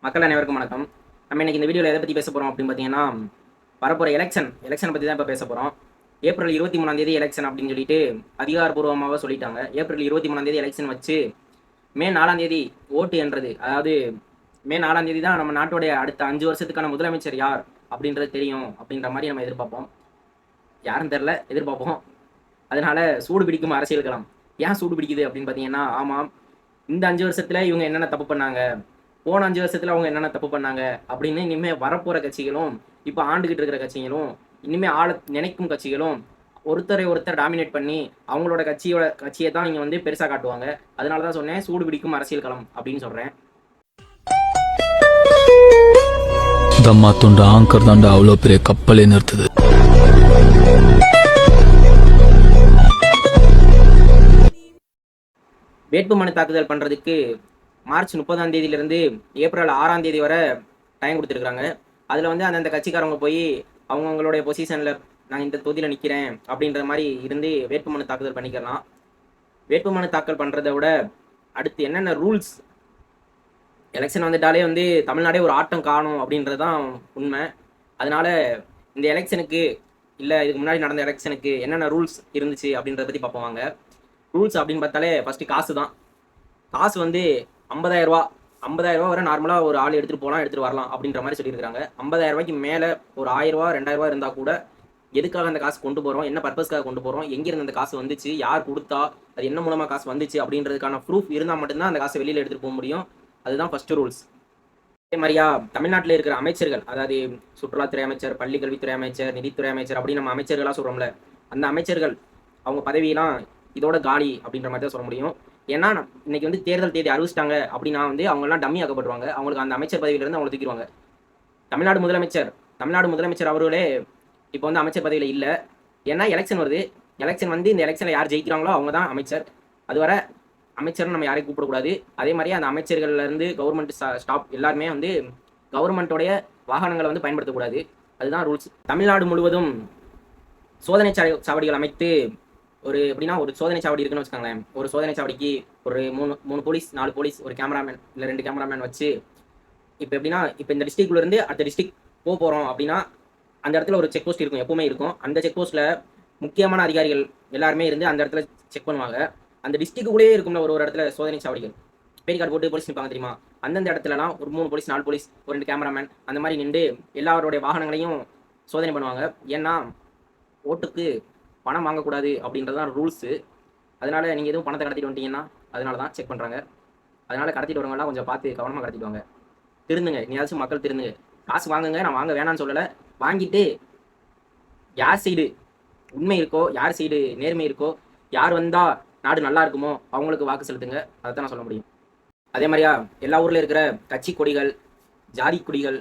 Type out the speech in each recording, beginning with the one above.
மக்கள் அனைவருக்கும் வணக்கம். நம்ம இன்னைக்கு இந்த வீடியோவில் எதை பற்றி பேச போகிறோம் அப்படின்னு பார்த்தீங்கன்னா, வரப்போகிற எலெக்ஷனை பற்றி தான் இப்போ பேச போகிறோம். ஏப்ரல் 23ஆம் தேதி எலெக்ஷன் அப்படின்னு சொல்லிட்டு அதிகாரப்பூர்வமாக சொல்லிட்டாங்க. ஏப்ரல் 23ஆம் தேதி எலெக்ஷன் வச்சு மே 4ஆம் தேதி ஓட்டு என்றது, அதாவது மே 4ஆம் தேதி தான் நம்ம நாட்டுடைய அடுத்த 5 வருஷத்துக்கான முதலமைச்சர் யார் அப்படின்றது தெரியும் அப்படின்ற மாதிரி நம்ம எதிர்பார்ப்போம். யாருன்னு தெரில, எதிர்பார்ப்போம். அதனால சூடு பிடிக்கும் அரசியல் களம். ஏன் சூடு பிடிக்குது அப்படின்னு பார்த்தீங்கன்னா, ஆமாம், இந்த 5 வருஷத்தில் இவங்க என்னென்ன தப்பு பண்ணாங்க, போன 5 வருஷத்துல அவங்க என்னென்ன தப்பு பண்ணாங்க அப்படின்னு இனிமே வரப்போற கட்சிகளும், இப்போ ஆண்டுகிட்டு இருக்கிற கட்சிகளும், இனிமே ஆள நினைக்கும் கட்சிகளும் ஒருத்தரை ஒருத்தர் டாமினேட் பண்ணி அவங்களோட கட்சியை தான் இங்க வந்து பெருசா காட்டுவாங்க. அதனால தான் சொன்னேன் சூடு பிடிக்கும் அரசியல் களம் அப்படின்னு சொல்றேன். தம்மாத்துண்ட ஆங்கர் தாண்டா அவ்வளோ பெரிய கப்பலே நிறுத்துது. வேட்புமனு தாக்குதல் பண்றதுக்கு மார்ச் 30ஆம் தேதியிலிருந்து ஏப்ரல் 6ஆம் தேதி வரை டைம் கொடுத்துருக்காங்க. அதில் வந்து அந்தந்த கட்சிக்காரங்க போய் அவங்களுடைய பொசிஷனில் நான் இந்த தொகுதியில் நிற்கிறேன் அப்படின்ற மாதிரி இருந்து வேட்புமனு தாக்குதல் பண்ணிக்கலாம். வேட்புமனு தாக்கல் பண்ணுறதை விட அடுத்து என்னென்ன ரூல்ஸ், எலெக்ஷன் வந்துட்டாலே வந்து தமிழ்நாடே ஒரு ஆட்டம் காணும் அப்படின்றது தான் உண்மை. அதனால இந்த எலெக்ஷனுக்கு இல்லை இதுக்கு முன்னாடி நடந்த எலெக்ஷனுக்கு என்னென்ன ரூல்ஸ் இருந்துச்சு அப்படின்றத பற்றி பார்ப்போம். ரூல்ஸ் அப்படின்னு பார்த்தாலே ஃபஸ்ட்டு காசு தான். காசு வந்து 50,000 ரூபா, 50,000 ரூபா வரை நார்மலாக ஒரு ஆள் எடுத்துகிட்டு போகலாம், எடுத்துகிட்டு வரலாம் அப்படின்ற மாதிரி சொல்லியிருக்காங்க. 50,000 ரூபாய்க்கு மேலே ஒரு 1,000 ரூபா 2,000 ரூபா இருந்தால் கூட எதுக்காக அந்த காசு கொண்டு போகிறோம், என்ன பர்பஸ்க்காக கொண்டு போகிறோம், எங்கேருந்து அந்த காசு வந்துச்சு, யார் கொடுத்தா, அது என்ன மூலமாக காசு வந்துச்சு அப்படின்றதுக்கான ப்ரூஃப் இருந்தால் மட்டும்தான் அந்த காசை வெளியில் எடுத்துகிட்டு போக முடியும். அதுதான் ஃபஸ்ட்டு ரூல்ஸ். அதே மாதிரியா தமிழ்நாட்டில் இருக்கிற அமைச்சர்கள், அதாவது சுற்றுலாத்துறை அமைச்சர், பள்ளி கல்வித்துறை அமைச்சர், நிதித்துறை அமைச்சர் அப்படின்னு நம்ம அமைச்சர்களாக சொல்கிறோம்ல, அந்த அமைச்சர்கள் அவங்க பதவியெல்லாம் இதோட காலி அப்படின்ற மாதிரி தான் சொல்ல முடியும். ஏன்னா இன்னைக்கு வந்து தேர்தல் தேதி அறிவிச்சிட்டாங்க அப்படின்னா வந்து அவங்கெல்லாம் டம்மி ஆக்கப்படுவாங்க. அவங்களுக்கு அந்த அமைச்சர் பதவியிலிருந்து அவங்களை தூக்கிடுவாங்க. தமிழ்நாடு முதலமைச்சர் அவர்களே இப்போ வந்து அமைச்சர் பதவியில் இல்லை. ஏன்னா எலெக்ஷன் வருது. எலெக்ஷன் வந்து இந்த எலெக்ஷனில் யார் ஜெயிக்கிறாங்களோ அவங்க தான் அமைச்சர். அதுவரை அமைச்சர்னு நம்ம யாரையும் கூப்பிடக்கூடாது. அதே மாதிரி அந்த அமைச்சர்கள்லேருந்து கவர்மெண்ட் ஸ்டாஃப் எல்லாருமே வந்து கவர்மெண்ட்டோடைய வாகனங்களை வந்து பயன்படுத்தக்கூடாது. அதுதான் ரூல்ஸ். தமிழ்நாடு முழுவதும் சோதனை சாவடிகள் அமைத்து ஒரு எப்படின்னா ஒரு சோதனை சாவடி இருக்குன்னு வச்சுக்கோங்களேன். ஒரு சோதனை சாவடிக்கு ஒரு 3 போலீஸ் 4 போலீஸ் ஒரு கேமராமேன் இல்லை 2 கேமராமேன் வச்சு, இப்போ எப்படின்னா இப்போ இந்த டிஸ்ட்ரிக்ட்லேருந்து அடுத்த டிஸ்ட்ரிக்ட் போகிறோம் அப்படின்னா அந்த இடத்துல ஒரு செக் போஸ்ட் இருக்கும், எப்பவுமே இருக்கும். அந்த செக் போஸ்ட்டில் முக்கியமான அதிகாரிகள் எல்லாருமே இருந்து அந்த இடத்துல செக் பண்ணுவாங்க. அந்த டிஸ்ட்ரிக்டுக்குள்ளேயே இருக்கும்ல ஒரு இடத்துல சோதனை சாவடிகள், பேடி கார்டு போட்டு போலீஸ் நிற்பாங்க தெரியுமா. அந்தந்த இடத்துலலாம் ஒரு 3 போலீஸ் 4 போலீஸ் ஒரு 2 கேமராமேன் அந்த மாதிரி நின்று எல்லாருடைய வாகனங்களையும் சோதனை பண்ணுவாங்க. ஏன்னா ஓட்டுக்கு பணம் வாங்கக்கூடாது அப்படின்றது தான் ரூல்ஸு. அதனால் நீங்கள் எதுவும் பணத்தை கடத்திட்டு வந்துட்டீங்கன்னா அதனால தான் செக் பண்ணுறாங்க. அதனால் கடத்திட்டு வரவங்களாம் கொஞ்சம் பார்த்து கவனமாக கடத்திட்டு வாங்க. திருந்துங்க, நீயாச்சும் மக்கள் திருந்துங்க. காசு வாங்குங்க, நான் வாங்க வேணான்னு சொல்லலை. வாங்கிட்டு யார் சைடு உண்மை இருக்கோ, யார் சைடு நேர்மை இருக்கோ, யார் வந்தால் நாடு நல்லா இருக்குமோ அவங்களுக்கு வாக்கு செலுத்துங்க. அதை தான் நான் சொல்ல முடியும். அதே மாதிரியா எல்லா ஊரில் இருக்கிற கட்சி கொடிகள், ஜாதி கொடிகள்,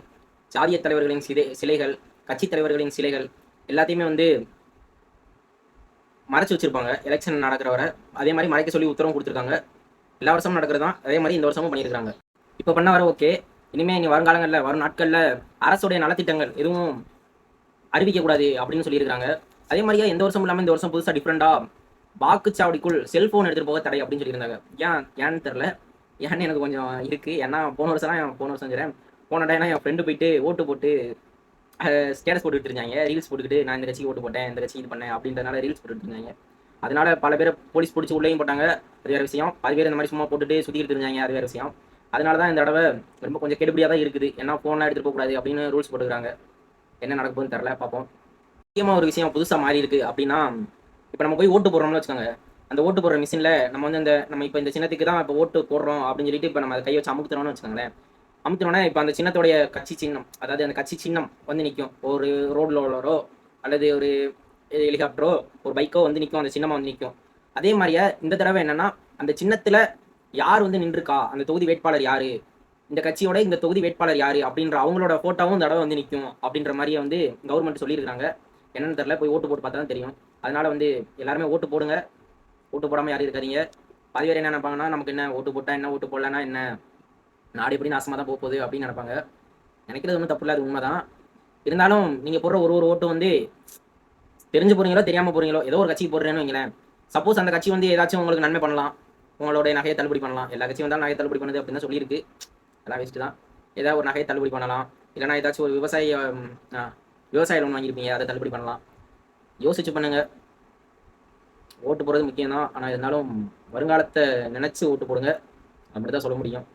ஜாதிய தலைவர்களின் சிலைகள், கட்சி தலைவர்களின் சிலைகள் எல்லாத்தையுமே வந்து மறைச்சு வச்சிருப்பாங்க எலெக்ஷன் நடக்கிற வரை. அதே மாதிரி மறைக்க சொல்லி உத்தரவும் கொடுத்துருக்காங்க. எல்லா வருஷமும் நடக்கிறது தான். அதே மாதிரி இந்த வருஷமும் பண்ணியிருக்காங்க. இப்போ பண்ண வர ஓகே. இனிமேல் இனி வருங்காலங்களில் வரும் நாட்களில் அரசுடைய நலத்திட்டங்கள் எதுவும் அறிவிக்கக்கூடாது அப்படின்னு சொல்லியிருக்காங்க. அதே மாதிரியா எந்த வருஷம் இல்லாமல் இந்த வருஷம் புதுசாக டிஃப்ரெண்டாக வாக்குச்சாவடிக்குள் செல்ஃபோன் எடுத்துகிட்டு போக தடை அப்படின்னு சொல்லியிருந்தாங்க. ஏன்னு தெரில. ஏன்னு எனக்கு கொஞ்சம் இருக்குது. ஏன்னா போன வருஷம் சொல்கிறேன். போன டைம்னா என் ஃப்ரெண்டு போயிட்டு ஓட்டு போட்டு ஸ்டேட்டஸ் போட்டுக்கிட்டு இருந்தாங்க, ரீல்ஸ் போட்டுக்கிட்டு நான் இந்த கட்சிக்கு ஓட்டு போட்டேன், இந்த கட்சிக்கு இது பண்ணேன் அப்படின்றனால ரீல்ஸ் போட்டுக்கிட்டு இருந்தாங்க. அதனால பல பேர் போலீஸ் பிடிச்சி உள்ளேயும் போட்டாங்க, அது வேறு விஷயம். 10 பேர் இந்த மாதிரி சும்மா போட்டுட்டு சுற்றிக்கிட்டு இருந்தாங்க, அது வேறு விஷயம். அதனால தான் இந்த தடவை ரொம்ப கொஞ்சம் கெடுபடியாக தான் இருக்குது. ஏன்னா ஃபோன்லாம் எடுத்துகிட்டு போகக்கூடாது அப்படின்னு ரூல்ஸ் போட்டுக்கிறாங்க. என்ன நடக்க போகுதுன்னு தெரில, பார்ப்போம். முக்கியமாக ஒரு விஷயம் புதுசாக மாறி இருக்குது அப்படின்னா, இப்போ நம்ம போய் ஓட்டு போடுறோம்னு வச்சுக்கோங்க. அந்த ஓட்டு போடுற மிஷினில் நம்ம வந்து நம்ம இப்போ இந்த சின்னத்துக்கு தான் இப்போ ஓட்டு போடுறோம் அப்படின்னு சொல்லிட்டு இப்போ நம்ம அதை கை வச்சு அமுக்குறோம்னு வச்சுக்கோங்களேன். அமுத்தினோடனே இப்போ அந்த சின்னத்தோடைய கட்சி சின்னம், அதாவது அந்த கட்சி சின்னம் வந்து நிற்கும். ஒரு ரோடில் உள்ளவரோ அல்லது ஒரு ஹெலிகாப்டரோ ஒரு பைக்கோ வந்து நிற்கும், அந்த சின்னமாக வந்து நிற்கும். அதே மாதிரியே இந்த தடவை என்னென்னா அந்த சின்னத்தில் யார் வந்து நின்றுருக்கா, அந்த தொகுதி வேட்பாளர் யார், இந்த கட்சியோட இந்த தொகுதி வேட்பாளர் யார் அப்படின்ற அவங்களோட ஃபோட்டோவும் இந்த தடவை வந்து நிற்கும் அப்படின்ற மாதிரியே வந்து கவர்மெண்ட் சொல்லியிருக்காங்க. என்னென்னு தெரில, போய் ஓட்டு போட்டு பார்த்தா தான் தெரியும். அதனால் வந்து எல்லாருமே ஓட்டு போடுங்க. ஓட்டு போடாமல் யாரும் இருக்காதீங்க. பாதி பேர் என்ன நினைப்பாங்கன்னா, நமக்கு என்ன ஓட்டு போட்டால் என்ன, ஓட்டு போடலன்னா என்ன, நாடு எப்படி நாசமாக தான் போகுது அப்படின்னு நினைப்பாங்க. நினைக்கிறது ஒன்றும் தப்பு இல்லை, அது உண்மை தான். இருந்தாலும் நீங்கள் போடுற ஒரு ஓட்டு வந்து தெரிஞ்சு போகிறீங்களோ தெரியாமல் போகிறீங்களோ, ஏதோ ஒரு கட்சிக்கு போடுறேன்னு வைங்களேன். சப்போஸ் அந்த கட்சி வந்து ஏதாச்சும் உங்களுக்கு நன்மை பண்ணலாம், உங்களுடைய நகையை தள்ளுபடி பண்ணலாம். எல்லா கட்சியும் வந்தாலும் நகையை தள்ளுபடி பண்ணுது அப்படின்னு தான் சொல்லியிருக்கு. அதெல்லாம் வேஸ்ட்டு தான். ஏதாவது ஒரு நகையை தள்ளுபடி பண்ணலாம். இல்லைனா ஏதாச்சும் ஒரு விவசாய லோன் வாங்கியிருப்பீங்க, அதை தள்ளுபடி பண்ணலாம். யோசிச்சு பண்ணுங்க. ஓட்டு போடுறது முக்கியம் தான். ஆனால் இருந்தாலும் வருங்காலத்தை நினச்சி ஓட்டு போடுங்க. அப்படி தான் சொல்ல முடியும்.